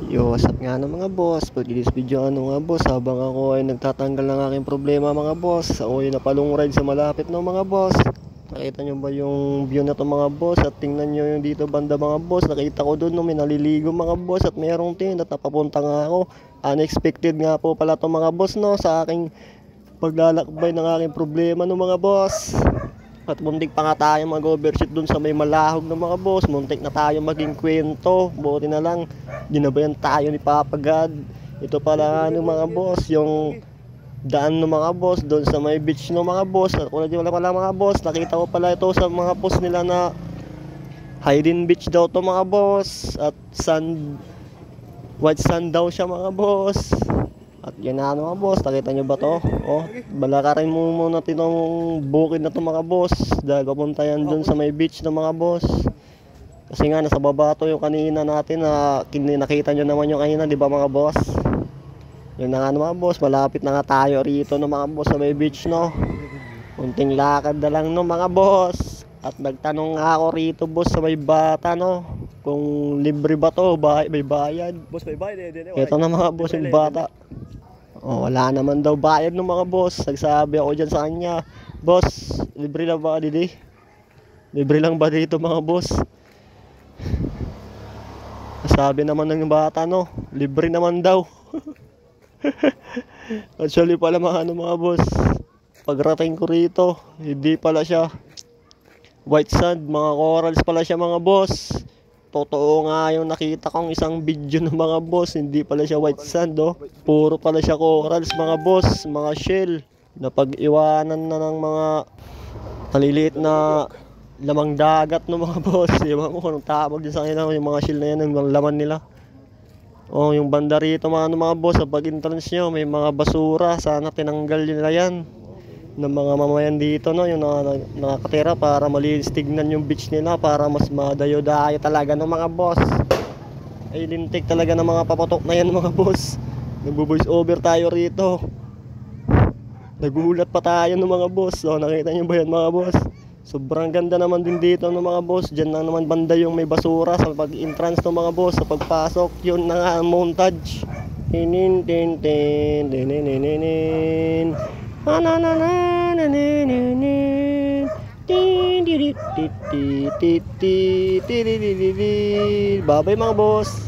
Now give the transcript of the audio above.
Yo, what's up nga mga boss? For this video mga boss, habang ako ay nagtatanggal ng aking problema mga boss, ako ay napalong ride sa malapit no mga boss. Nakita nyo ba yung view na to mga boss? At tingnan nyo yung dito banda mga boss. Nakita ko doon no, may naliligo mga boss at mayroong tin at napapunta nga ako. Unexpected nga po pala to mga boss no, sa aking paglalakbay ng aking problema no mga boss. At muntik pa nga tayo mag-overshoot dun sa may malahog ng mga boss. Muntik na tayo maging kwento. Buti na lang ginabayan tayo ni Papa God. Ito pala ano mga boss, yung daan ng mga boss doon sa may beach ng mga boss. At kung wala pala mga boss, nakita ko pala ito sa mga post nila na Hidden Beach daw to mga boss. At white sand daw siya mga boss. At yan na mga boss, nakita nyo ba to? Oh, balakarin mo muna tinong bukid na to mga boss. Dahil papunta yan dun sa may beach ng mga boss. Kasi nga nasa baba to yung kanina natin na nakita nyo naman yung kanina, di ba mga boss? Yun na nga mga boss, malapit na nga tayo rito ng mga boss sa may beach no. Kunting lakad na lang no mga boss. At nagtanong nga ako rito boss sa may bata no, kung libre ba to, may bayad. Boss, may bayad eh. Ito na mga boss yung bata. Oh, wala naman daw bayad ng mga boss. Nagsabi ako dyan sa kanya, boss, libre lang ba dito? Libre lang ba dito mga boss? Sabi naman ng bata no, libre naman daw. Actually pala mga mga boss, pagrating ko rito, hindi pala siya white sand, mga corals pala siya mga boss. Totoo nga yung nakita kong isang video ng mga boss, hindi pala siya white sand oh. Puro pala siya corals mga boss, mga shell na pag-iwanan na ng mga maliliit na lamang dagat ng mga boss. Ewan ko kung tawag din sa kanila yung mga shell na yan, yung laman nila. Oh, yung banda rito mga boss, sa pag-entrance nyo may mga basura, sana tinanggal nila yan ng mga mamayan dito no, yung nakakatira para malinis tignan yung beach nila, para mas madayo-dayo talaga ng mga boss. Ay lintik talaga ng mga papatok na yan mga boss. Nagbo-voice over tayo rito, nagulat pa tayo ng mga boss. So nakita nyo ba yan mga boss? Sobrang ganda naman din dito ng mga boss. Diyan lang naman banda yung may basura sa pag-entrance ng mga boss. Sa pagpasok yun na nga ang montage. Tinin tin tin tinin bye bye mga boss.